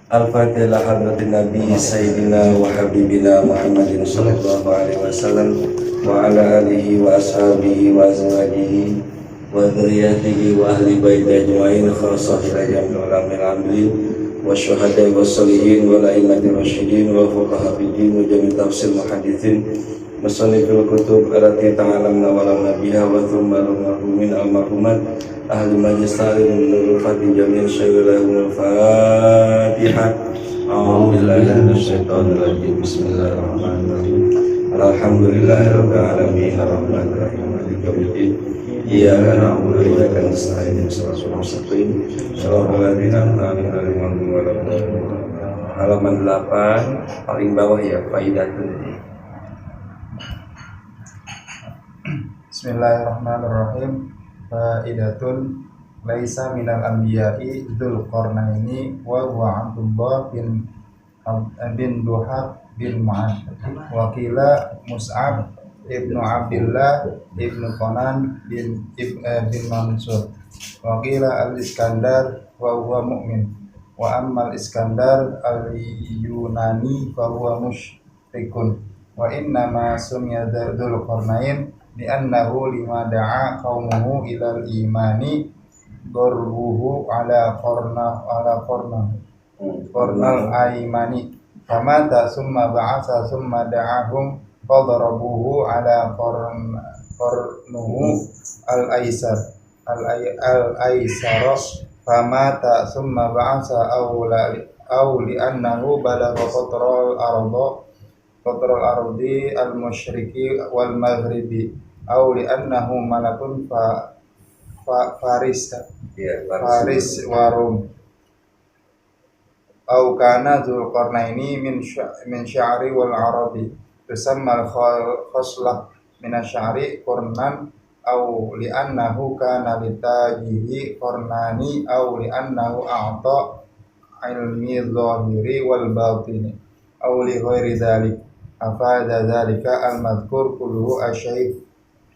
Al-Fatihah hadratin Nabi Sayyidina wa Habibina Muhammadin sallallahu alaihi wasallam wa ala alihi wa ashabihi wa azwajihi wa dzurriyyatihi wa ahli baitihi ajmain khassatan jamil ulamil amilin wa syuhada'i wa sholihin wa la'imati rasyidin wa fuqaha bidin wa jami' tafsir muhadithin musannifil kutub allati ta'alamna wa lam nabiha wa thumma al-marhumin al-marhumat ahli majlis ta'lim nurul fatih jamil syairahumul fatihah. A'udzubillahi minasyaitonir rajim. Bismillahirrahmanirrahim. Alhamdulillahirabbil alamin arrahmanir rahim maliki yaumiddin. Iyyaka na'budu wa iyyaka nasta'in ihdinas mustaqim shiratal ladzina an'amta 'alaihim. Halaman 8 paling bawah ya, faidatun. Bismillahirrahmanirrahim. Faidatun laisa minal anbiya'i dzul qarnaini wa huwa Abdullah bin Duhab bin Mu'ad wa qila Mus'ab ibnu Abdillah ibnu Qanan bin Mansur wa qila al-Iskandar wa huwa mu'min wa amma al-Iskandar al-Yunani fa huwa musyrikun wa inna ma sumya dzul qarnain li'annahu lima da'a qaumuhu ilal imani darbuhu ala qarnal aimani famata summa ba'asa summa da'ahum fadarabuhu ala qarnuhu al-aisar famata summa ba'asa aw li'annahu balagha qatral ardi al-musyriki wal maghribi aw li'annahu malakun faris warum aw kana dzul qarnaini min sya'ri wal arabi tusamma al-khaslah min asy-sya'ri qurnan aw li'annahu kana litajihi qarnani aw li'annahu a'ta ilmi dhahiri wal batini aw li ghairi dzalik afada dzalika al-madhkur kulluhu asy-syaikh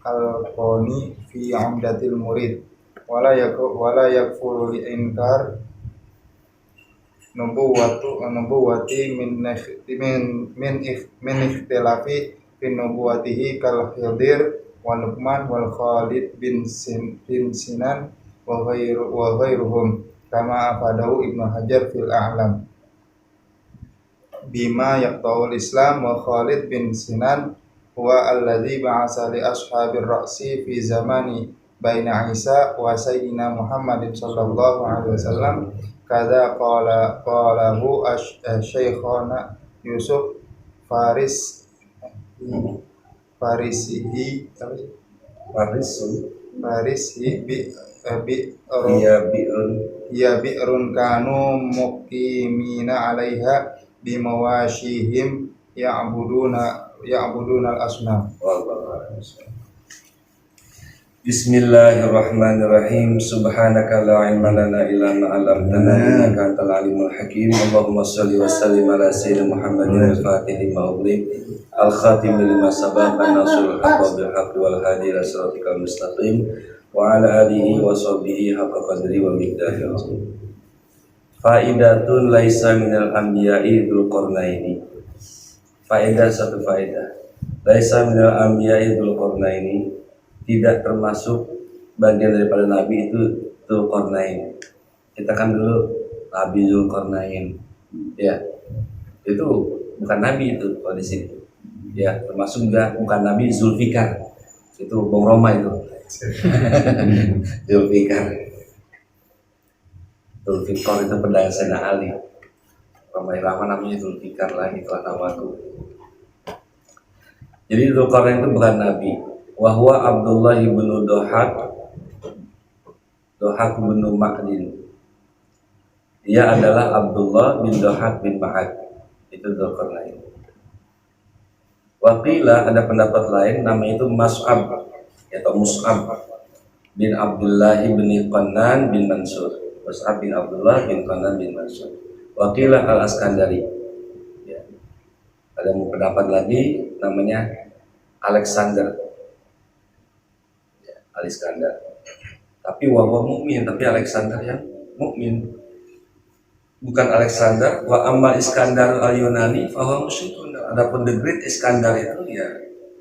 al-Qani fi 'Umdatil Murid wala yakfuru li inkar nubuwati min ikhtilafi fi nubuwatihi kal Khidir wal Luqman wal Khalid bin Sinan wa ghairuhum kama afadahu Ibnu Hajar fil A'lam bima yaqta'ul Islam wa Khalid bin Sinan huwa alladzi ba'asa li ashabir ra'si fi zamani baina Isa wa sayyidina Muhammadin sallallahu alaihi wasallam kadza qalahu asy-syaikhana Yusuf Farisihi bi'run kanu muqimina 'alaiha bimawashihim ya'buduna al-asnam. Bismillahirrahmanirrahim. Subhanaka la ilma lana illa ma 'allamtana innaka antal alimul hakim. Allahumma shalli wa sallim ala sayyidina Muhammadin al-fatih lima ughliq al-khatim lima sabaqa nasrul haqqi bil haqqi wal hadi ila siratikal mustaqim wa ala alihi wa sahbihi haqqa qadri wa miqdarihi azim. Faidatun laisa minal anbiya'i dzul qarnaini. Faedah, satu faedah. Laisa minal anbiya'i dzul qarnaini, tidak termasuk bagian daripada nabi itu dzul qarnain. Kita kan dulu Nabi Dzulqarnain. Ya. Itu bukan nabi itu kalau di sini. Ya, termasuk juga bukan nabi Zulfikar. Itu Bung Roma itu. Zulfikar. Zulfikar itu pedang Sayyidina Ali. Roma Irama namanya Zulfikar lagi itu namaku. Jadi Dzulqarnain itu bukan nabi. Wahwa Abdullah bin Duhab bin Ma'din. Dia adalah Abdullah bin Duhab bin Ma'ad. Itu Dzulqarnain. Waqila, ada pendapat lain, nama itu Mus'ab atau Mus'ab bin Abdullah bin Qanan bin Mansur. Mus'ab bin Abdullah bin Qanan bin Mansur. Waqila al-Askandari. Ya. Ada pendapat lagi namanya Alexander. Ya, Alexander. Tapi wahwa mukmin, tapi Alexander yang mukmin. bukan Alexander. Wa amma Iskandar al-Yunani fahuwa musyrikun. Adapun the Great Iskandar itu ya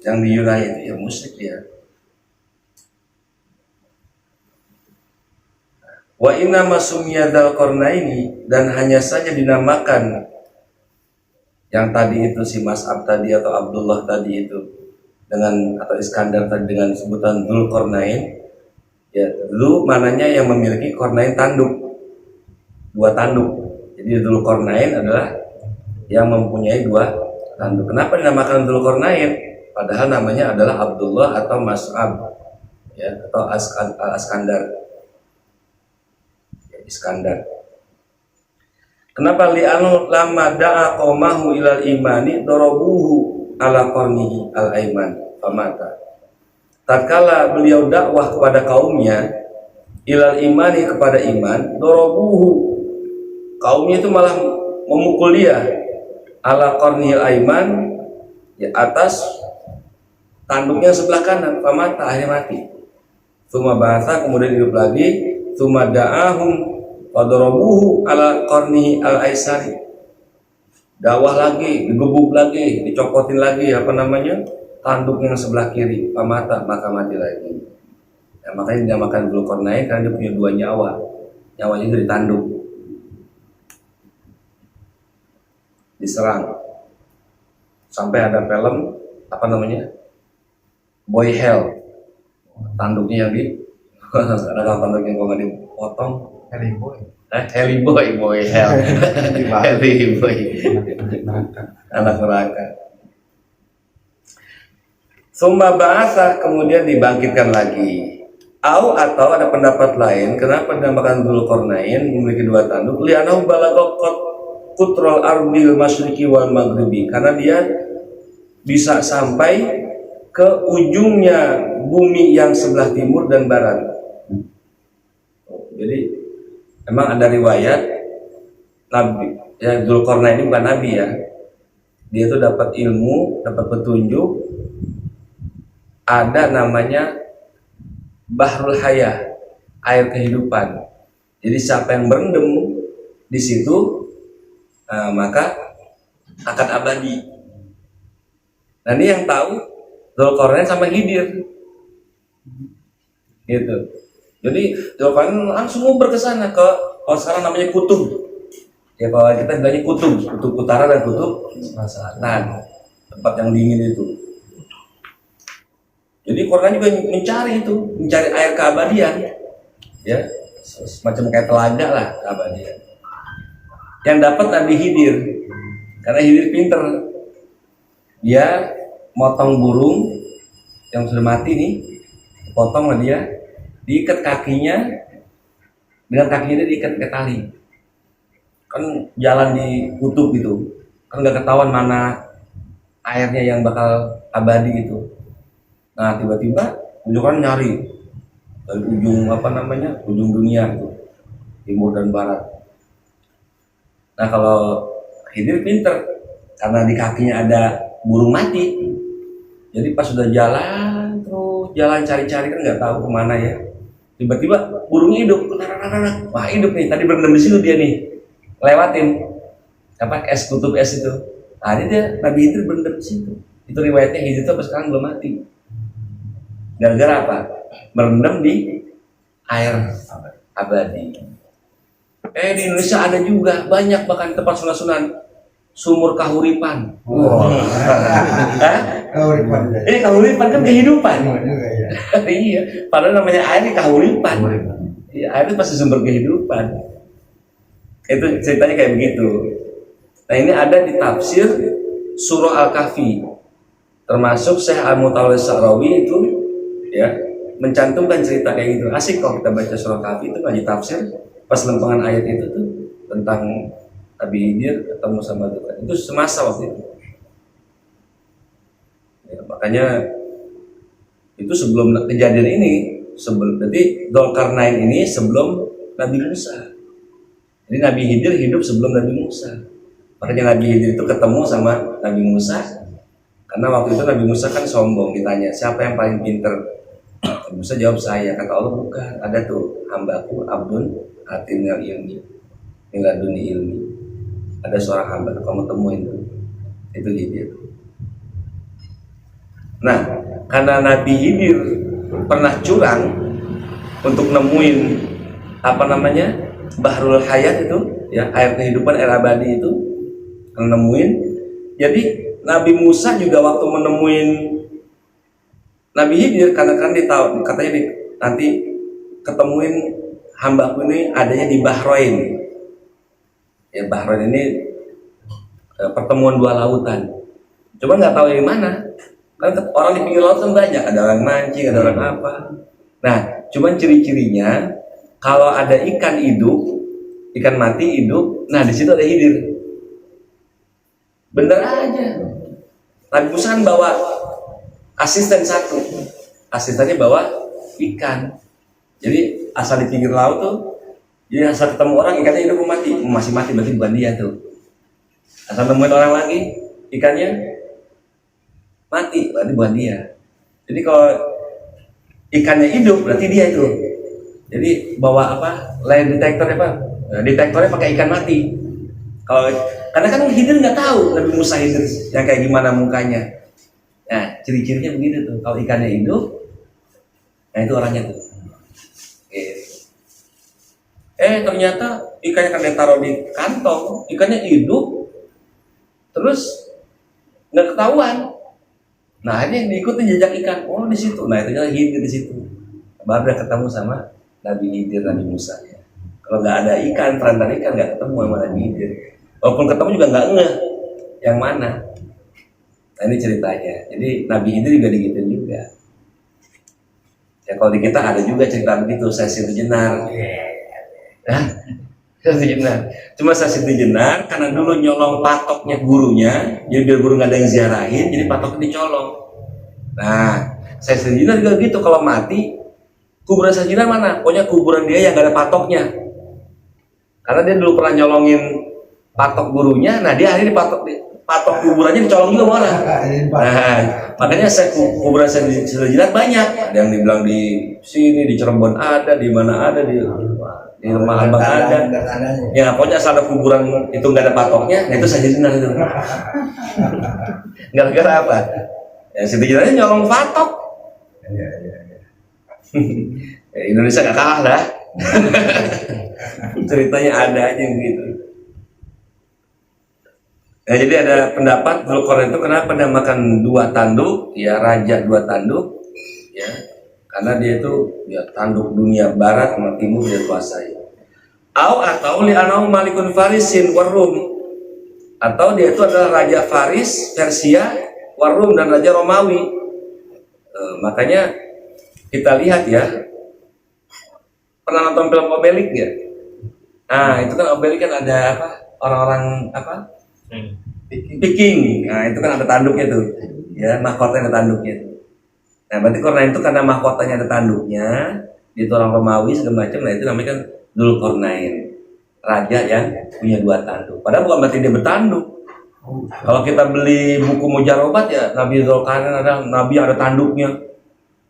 yang di Yunani itu ya musyrik ya. Wa inna masumiyya dzal qarnaini, dan hanya saja dinamakan yang tadi itu si Mas'ab tadi atau Abdullah tadi itu dengan atau Iskandar tadi dengan sebutan Dzulqarnain. Ya, Dzul mananya yang memiliki Qarnain tanduk, dua tanduk. Jadi Dzulqarnain adalah yang mempunyai dua tanduk. Kenapa dinamakan Dzulqarnain? Padahal namanya adalah Abdullah atau Mas'ab, ya, atau Askandar. Iskandar. Kenapa li'anu lama da'a qaumahu ilal imani darabuhu ala qarnihi al-aiman famata. Tatkala beliau dakwah kepada kaumnya ilal imani, kepada iman, darabuhu, kaumnya itu malah memukul dia ala qarnihi al-aiman, ya, atas tanduknya sebelah kanan, famata, akhirnya mati. Tsumma ba'atsa, kemudian hidup lagi, tsumma da'ahum wadarabuhu ala qarni al-aisari. Dakwah lagi, digebuk lagi, dicopotin lagi tanduk yang sebelah kiri, pamata, maka mati lagi. Ya, makanya dinamakan Dzulqarnain karena dia punya dua nyawa. Nyawanya itu ditanduk, diserang. Sampai ada film Boy Hell, tanduknya yang di ada tanduk yang kalau nggak dipotong. Heliboy. Heliboy, Boy Hell. Heliboy. Anak neraka. Summa ba'atsa, kemudian dibangkitkan lagi. Atau ada pendapat lain, kenapa dinamakan Dzulqarnain memiliki dua tanduk? Li'annahu balagha qutral ardil masyriqi wal maghribi, karena dia bisa sampai ke ujungnya bumi yang sebelah timur dan barat. Jadi emang ada riwayat Nabi, ya, Dzulqarnain ini bukan Nabi ya. Dia itu dapat ilmu, dapat petunjuk. Ada namanya Bahrul Hayah, air kehidupan. Jadi siapa yang berendam di situ, maka akan abadi. Nah, ini yang tahu Dzulqarnain sama Khidir. Gitu. Jadi Dzulqarnain langsung berkesana ke, kalau sekarang namanya kutub. Ya, kalau kita bilangnya kutub utara dan kutub selatan, tempat yang dingin itu. Jadi Qur'an juga mencari air keabadian, ya, semacam kayak telaga lah keabadian. Yang dapat Nabi Khidir, karena Khidir pinter, dia motong burung yang sudah mati nih, potong lah dia, diikat kakinya, dengan kakinya dia diikat ke tali. Kan jalan di kutub gitu, kan nggak ketahuan mana airnya yang bakal abadi gitu. Nah, tiba-tiba ujungnya nyari dari ujung ujung dunia itu, timur dan barat. Nah, kalau Khidir pinter, karena di kakinya ada burung mati, jadi pas sudah jalan cari-cari, kan nggak tahu kemana ya. Tiba-tiba burungnya hidup, wah hidup nih, tadi berendam di situ dia nih, lewatin es kutub es itu. Nah, ini dia Nabi Khidir berendam di situ. Itu riwayatnya Khidir itu sampai sekarang belum mati. Gara-gara apa? Merendam di air abadi. Di Indonesia ada juga banyak, bahkan tempat sunan-sunan, sumur kahuripan. Kahuripan kan kehidupan. Iya, padahal namanya air kahuripan. Iya, air itu pasti sumber kehidupan. Itu ceritanya kayak begitu. Nah, ini ada di tafsir surah Al-Kahfi. Termasuk Syekh Al-Mutawalli Sa'rawi itu, ya, mencantumkan cerita kayak gitu. Asik kalau kita baca surah Kahfi itu ngaji tafsir, pas lempengan ayat itu tuh tentang Nabi Khidir ketemu sama Tuhan. Itu semasa waktu itu. Ya, makanya itu sebelum kejadian ini, berarti Dzulqarnain ini sebelum Nabi Musa. Jadi Nabi Khidir hidup sebelum Nabi Musa. Makanya Nabi Khidir itu ketemu sama Nabi Musa. Karena waktu itu Nabi Musa kan sombong, ditanya siapa yang paling pinter. Nabi Musa jawab saya. Kata Allah, bukan, ada tuh hambaku Abdun Atinal Ilmi. miladuni ilmi. Ada seorang hamba kamu temuin tuh, itu Khidir. Nah, karena Nabi Khidir pernah curang untuk nemuin apa namanya Bahrul Hayat itu, ya, air kehidupan, air abadi itu, nemuin. Jadi Nabi Musa juga waktu menemuin Nabi Khidir, karena kan dia tahu katanya nanti ketemuin hambaku ini adanya di Bahrain. Ya, Bahrain ini pertemuan dua lautan. Coba nggak tahu di mana. Kan orang di pinggir laut kan banyak, ada orang mancing, ada orang apa. Nah, cuman ciri-cirinya kalau ada ikan hidup, ikan mati hidup, nah di situ ada Khidir. Bener aja. Nabi Musa kan bawa asisten satu, asistennya bawa ikan. Jadi asal di pinggir laut tuh, jadi asal ketemu orang ikannya hidup mati, masih mati berarti bukan dia tuh. Asal nemuin orang lagi ikannya mati berarti bukan dia. Jadi kalau ikannya hidup berarti dia itu. Jadi bawa apa? Lie detector apa? Detektornya pakai ikan mati. Kalau karena kan Khidir nggak tahu Nabi Musa Khidir yang kayak gimana mukanya. Nah, ciri-cirinya begitu tuh. Kalau ikannya hidup, nah itu orangnya tuh. Ternyata ikannya kan ditaruh di kantong, ikannya hidup, terus nggak ketahuan. Nah, ini diikutin jejak ikan. Oh, di situ. Nah, itu Khidir di situ. Baru dia ketemu sama Nabi Khidir, Nabi Musa. Ya. Kalau nggak ada ikan, perantara ikan nggak ketemu sama Nabi Khidir. Walaupun ketemu juga nggak ngeh yang mana. Nah, ini ceritanya. Jadi Nabi Khidir juga digituin juga. Ya kalau di kita ada juga cerita begitu, sesi jenar. Nah, sesi jenar. Cuma sesi jenar karena dulu nyolong patoknya gurunya, jadi biar guru nggak ada yang ziarahin, jadi patoknya dicolong. Nah, sesi jenar juga gitu, kalau mati kuburan sesi jenar mana? Pokoknya kuburan dia yang nggak ada patoknya. Karena dia dulu pernah nyolongin patok gurunya, nah dia hari ini patok kuburannya dicolong juga orang. Nah, makanya kuburan sejilat banyak. Ada yang dibilang di sini, di Cirebon ada, di mana ada, di rumah Albang ada. Ya pokoknya asal ada kuburan itu nggak ada patoknya, nah itu sejilat itu. Gara-gara apa? Ya sejilatnya nyolong patok. Indonesia nggak kalah dah. Ceritanya ada aja gitu. Nah, jadi ada pendapat Dzulqarnain itu kenapa dia makan dua tanduk, ya raja dua tanduk, ya karena dia itu ya tanduk dunia barat sama timur dia kuasai. Atau li'anau malikun Farisin warum, atau dia itu adalah raja Faris, Persia, Warum dan raja Romawi. Makanya kita lihat ya, pernah nonton film Obelix ya? Nah itu kan Obelix kan ada apa orang-orang apa? Viking. Nah itu kan ada tanduknya tuh, ya mahkotanya ada tanduknya tuh. Nah berarti Dzulqarnain itu karena mahkotanya ada tanduknya, itu orang Romawi segala macam. Nah itu namanya kan Dzulqarnain, raja yang punya dua tanduk. Padahal bukan berarti dia bertanduk. Kalau kita beli buku mujarobat ya Nabi Dzulqarnain ada Nabi ada tanduknya,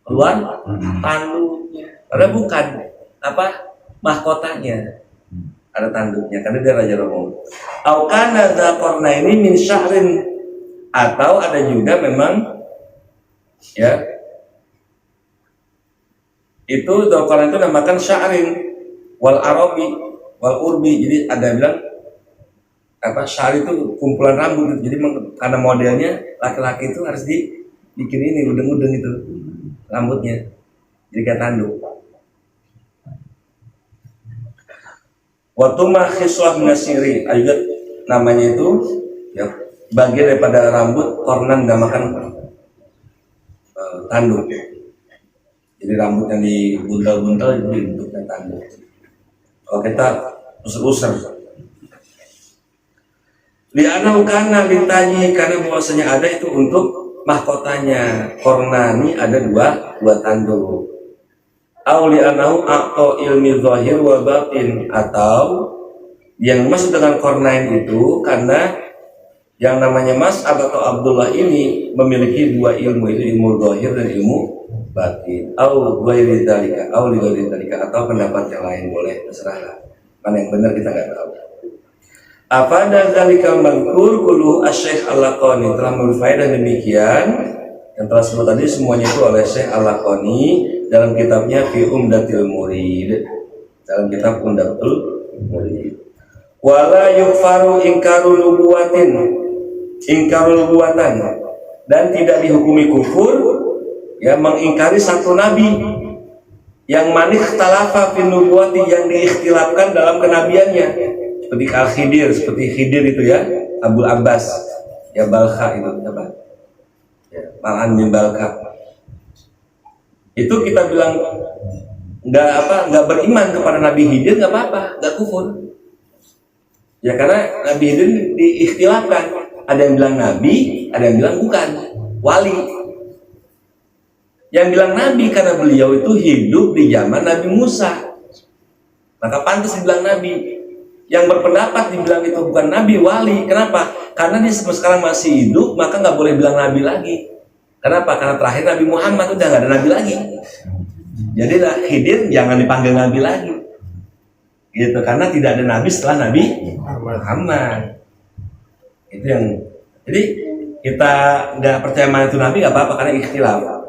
keluar tanduknya. Padahal bukan apa mahkotanya. Ada tanduknya karena dia raja Romawi. Au kana Dzulqarnain ini min syahrin, atau ada juga memang ya itu Dzulqarnain itu namakan syahrin wal arabi wal urbi. Jadi ada bilang apa syar itu kumpulan rambut. Jadi karena modelnya laki-laki itu harus dibikin ini udeng-udeng itu rambutnya. Jadi kayak tanduk. Waktu makhiswah minasiri juga namanya itu ya bagian daripada rambut kornan namakan tanduk. Jadi rambut yang dibuntal-buntal itu bentuknya tanduk. Kalau kita usir-usir li'anau kana litaji, karena bahwasanya ada itu untuk mahkotanya. Kornani ada dua tanduk. Au li'anau a'ta ilmi zahir wa batin, atau yang maksud dengan Dzulqarnain itu karena yang namanya Mas'ab atau Abdullah ini memiliki dua ilmu, itu ilmu zahir dan ilmu batin. Au ghairi dzalika, au li ghairi dzalika, atau pendapat yang lain boleh terserah. Mana yang benar kita nggak tahu. Apa dzalikal mazkur kullu asy-Syaikh Al-Laqani telah berfaedah demikian yang telah sebut tadi semuanya itu oleh Syekh Al-Laqani dalam kitabnya Fi Umdatil Murid, dalam kitab Umdatul Murid. Wala yufaru ingkarul nubuwatan, dan tidak dihukumi kufur ya mengingkari satu nabi yang manih talafa fin nubuwati, yang diikhtilafkan dalam kenabiannya, seperti Al-Khidir, seperti Khidir itu ya, Abul Abbas ya, Balkha itu apa ya, Mal'an bin Balkha itu kita bilang nggak beriman kepada Nabi Khidir nggak apa-apa, nggak kufur ya, karena Nabi Khidir diikhtilafkan, ada yang bilang nabi, ada yang bilang bukan wali. Yang bilang nabi karena beliau itu hidup di zaman Nabi Musa, maka pantas dibilang nabi. Yang berpendapat dibilang itu bukan nabi, wali. Kenapa? Karena dia sekarang masih hidup, maka nggak boleh bilang nabi lagi. Kenapa? Karena terakhir Nabi Muhammad udah nggak ada nabi lagi. Jadi Khidir jangan dipanggil nabi lagi, gitu. Karena tidak ada nabi setelah Nabi Muhammad. Itu yang. Jadi kita nggak percaya mana itu nabi nggak apa-apa, karena ikhtilaf.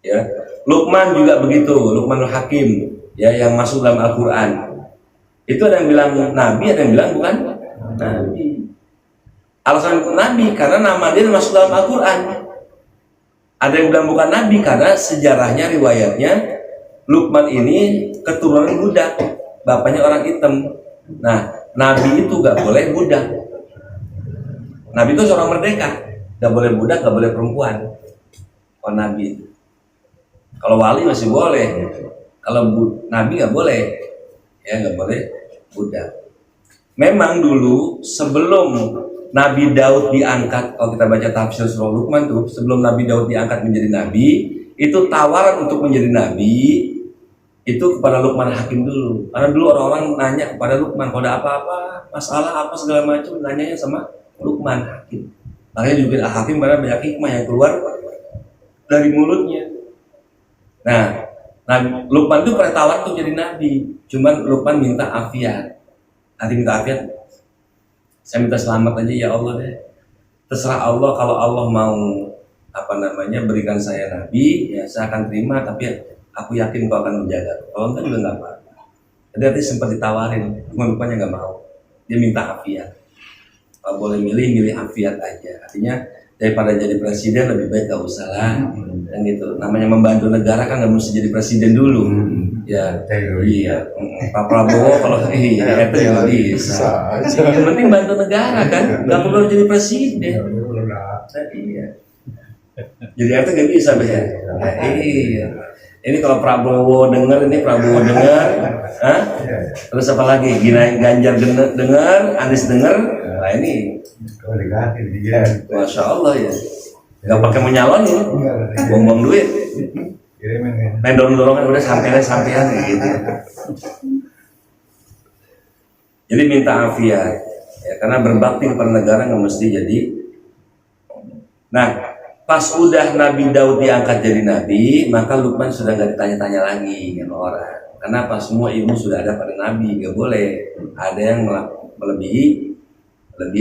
Ya, Luqman juga begitu, Luqmanul Hakim ya, yang masuk dalam Al-Quran. Itu ada yang bilang nabi, ada yang bilang bukan nabi. Alasan nabi karena nama dia masuk dalam Al-Quran. Ada yang bilang bukan nabi karena sejarahnya, riwayatnya Luqman ini keturunan budak, bapaknya orang hitam. Nah, nabi itu gak boleh budak. Nabi itu seorang merdeka, gak boleh budak, gak boleh perempuan. Oh, nabi itu. Kalau wali masih boleh, kalau nabi nggak boleh, ya nggak boleh budak. Memang dulu sebelum Nabi Daud diangkat, kalau kita baca tafsir surah Luqman tuh, sebelum Nabi Daud diangkat menjadi nabi, itu tawaran untuk menjadi nabi itu kepada Luqman Hakim dulu. Karena dulu orang-orang nanya kepada Luqman, kalau ada apa-apa, masalah apa segala macam, nanyanya sama Luqman Hakim. Makanya juga Hakim pada banyak hikmah yang keluar dari mulutnya. Nah, Luqman itu pernah tawar tuh jadi nabi, cuman Luqman minta afiat. Nanti minta afiat, saya minta selamat aja ya Allah deh. Terserah Allah, kalau Allah mau berikan saya nabi, ya saya akan terima. Tapi aku yakin kau akan menjaga. Kalau enggak juga nggak apa-apa. Jadi nanti sempat ditawarin, cuma Luqman nggak mau. Dia minta afiat. Kalau boleh milih afiat aja. Artinya daripada jadi presiden lebih baik gak usah lah. Dan gitu, namanya membantu negara kan nggak mesti jadi presiden dulu. Ya, iya. Pak Prabowo kalau itu juga bisa. Yang penting bantu negara kan, nggak perlu jadi presiden. Iya. Jadi itu nggak bisa ya. Iya. Ini kalau Prabowo dengar, terus apa lagi? Ganjar dengar, Anies dengar. Nah ini, Masya Allah ya. Gak pakai menyalon ya, buang-buang duit. Main dorong-dorongan udah sampean gitu. Jadi minta afiat, ya, karena berbakti kepada negara nggak mesti jadi. Nah, pas udah Nabi Daud diangkat jadi nabi, maka Luqman sudah nggak ditanya-tanya lagi sama orang. Karena pas semua ilmu sudah ada pada nabi, nggak boleh ada yang melebihi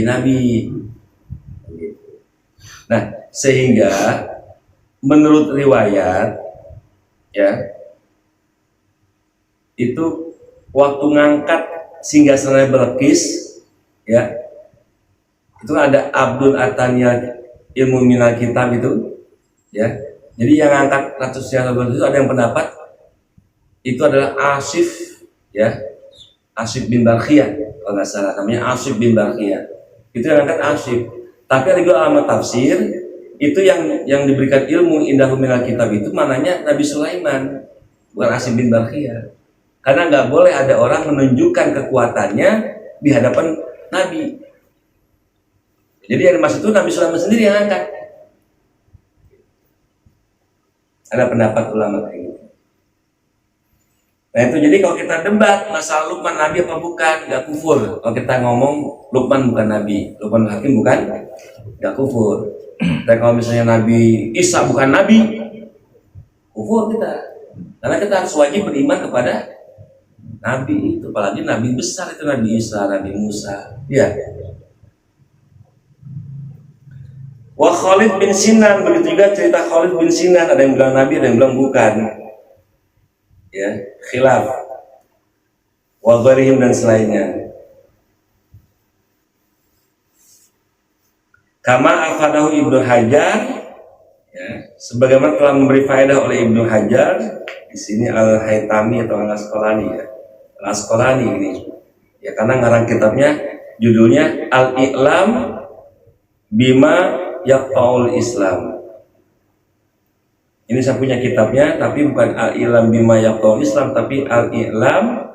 nabi. Nah, sehingga menurut riwayat ya, itu waktu ngangkat singgasana Balqis ya, itu ada Abdul Ataniya ilmu minal kitab itu ya. Jadi yang ngangkat Ratu Singgasana Balqis itu ada yang pendapat itu adalah Asif ya, Asif bin Barkhiyah kalau nggak salah namanya, Asif bin Barkhiyah itu yang ngangkat Asif. Tapi ada juga ulama tafsir itu yang diberikan ilmu indahu minal kitab itu mananya Nabi Sulaiman, bukan Asif bin Barkhiyah. Karena nggak boleh ada orang menunjukkan kekuatannya di hadapan Nabi. Jadi yang dimaksud itu Nabi Sulaiman sendiri yang angkat. Ada pendapat ulama kayak gitu. Nah itu, jadi kalau kita debat masalah Luqman nabi apa bukan, nggak kufur. Kalau kita ngomong Luqman bukan nabi, Luqman Hakim bukan, nggak kufur. Dan kalau misalnya Nabi Isa bukan nabi, kufur kita. Karena kita harus wajib beriman kepada nabi itu, apalagi nabi besar itu Nabi Isa, Nabi Musa. Ya. Wa Khalid bin Sinan, begitu juga cerita Khalid bin Sinan, ada yang bilang nabi, ada yang bilang bukan. Ya, khilaf. Wa ghairihim dan selainnya. Kama afadahu Ibnu Hajar, ya, sebagaimana telah memberi faedah oleh Ibnu Hajar di sini Al-Haytami atau Al-Asqalani, ya. Al-Asqalani ini. Ya, karena ngarang kitabnya judulnya Al-I'lam Bima Yaqta'ul Islam. Ini saya punya kitabnya, tapi bukan Al-I'lam Bima Yaqta'ul Islam, tapi Al-I'lam,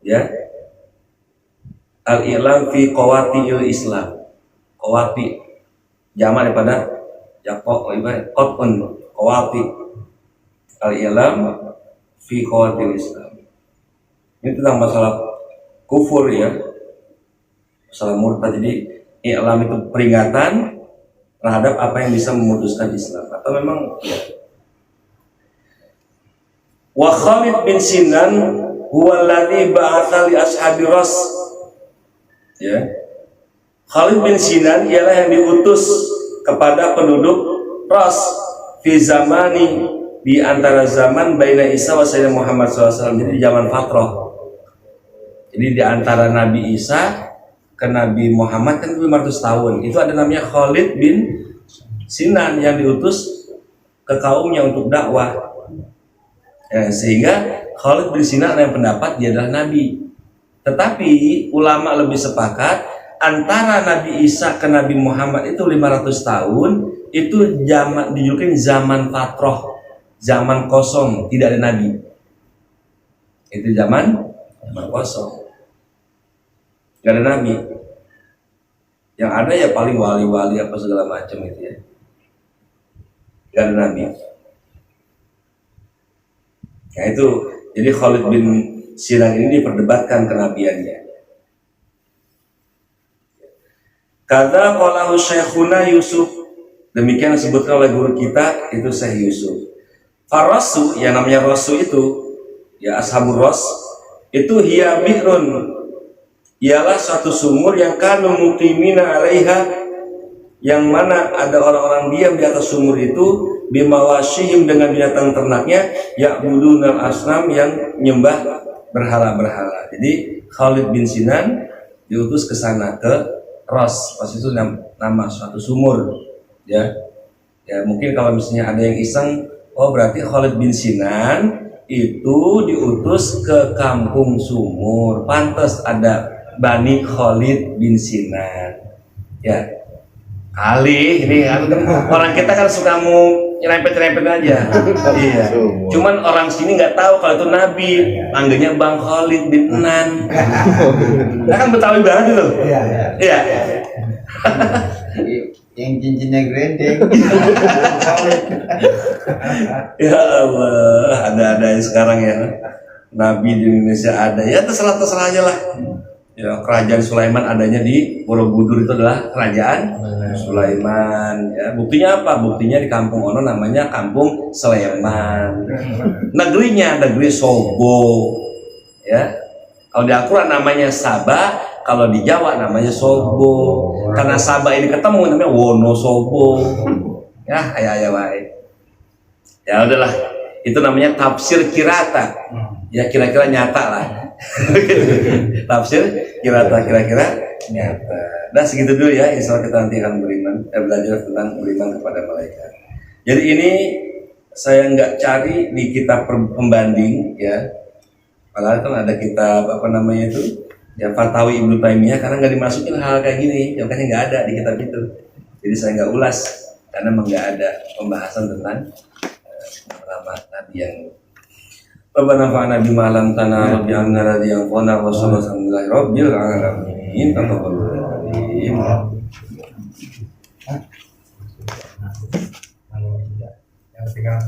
ya, Al-I'lam fi Qawati'il Islam. Qawati jamak daripada qat'un, qawati. Al-I'lam fi Qawati'il Islam. Ini tentang masalah kufur, ya, masalah murtad. Jadi i'lam itu peringatan terhadap apa yang bisa memutuskan Islam, atau memang ya. Wa Khalid bin Sinan huwa alladhi ba'atha li ashabi ras, ya. Khalid bin Sinan ialah yang diutus kepada penduduk Ras fi zamani, di antara zaman baina Isa wa Sayyidina Muhammad SAW, jadi zaman fatrah. Jadi di antara Nabi Isa ke Nabi Muhammad kan 500 tahun. Itu ada namanya Khalid bin Sinan yang diutus ke kaumnya untuk dakwah. Ya, sehingga Khalid bin Sinan yang pendapat dia adalah Nabi. Tetapi ulama lebih sepakat antara Nabi Isa ke Nabi Muhammad itu 500 tahun, itu zaman dijulukin zaman fatrah, zaman kosong, tidak ada Nabi. Itu zaman kosong, gak ada Nabi. Yang ada ya paling wali-wali apa segala macam itu, ya. Gak ada Nabi. Nah itu, jadi Khalid bin Sinan ini diperdebatkan kenabiannya. Kata qalahu Syekhuna Yusuf, demikian disebutkan oleh guru kita itu Syekh Yusuf. Farasu, yang namanya rasu itu, ya ashabur ras, itu hiya bi'run, ialah suatu sumur yang kanu muqimina 'alaiha, yang mana ada orang-orang diam di atas sumur itu, bimawashihim, dengan binatang ternaknya, ya'budunal asnam, yang menyembah berhala-berhala. Jadi Khalid bin Sinan diutus ke sana, ke Ras, pas itu nama suatu sumur, ya. Ya mungkin kalau misalnya ada yang iseng, oh berarti Khalid bin Sinan itu diutus ke kampung sumur, pantas ada Bani Khalid bin Sinan, ya. Kali ini orang kita kan suka mau nyerempet-nyerempet aja. Iya. Cuman orang sini nggak tahu kalau itu Nabi, panggilnya Bang Khalid bin Nan. Nah kan Betawi banget itu. Iya. Yang cincinnya gerendeng. Ya Allah, ada-ada sekarang ya. Nabi di Indonesia ada. Ya terserah aja lah. Ya, kerajaan Sulaiman adanya di Borobudur, itu adalah kerajaan Sulaiman. Ya, buktinya apa? Buktinya di Kampung Ono namanya Kampung Sleman. Negerinya negeri Sobo. Ya, kalau di Al-Quran namanya Sabah, kalau di Jawa namanya Sobo. Karena Sabah ini ketemu namanya Wonosobo. Ya, ayah wae. Ya udahlah, itu namanya tafsir kirata. Ya kira-kira nyata lah. Tafsir kira-kira nyata. Nah segitu dulu ya, insya Allah kita nanti akan belajar tentang beriman kepada malaikat. Jadi ini saya nggak cari di kitab pembanding, ya. Padahal kan ada kitab apa namanya itu, ya Fatawi Ibnu Taimiyah, karena nggak dimasukin hal kayak gini, ya makanya nggak ada di kitab itu. Jadi saya nggak ulas karena memang nggak ada pembahasan tentang nama Nabi yang Rabbana fa'na bima 'allamtana wa bi'alna radhiyan qana wa sallallahu rabbil alamin. Taqabbalu Yang tinggal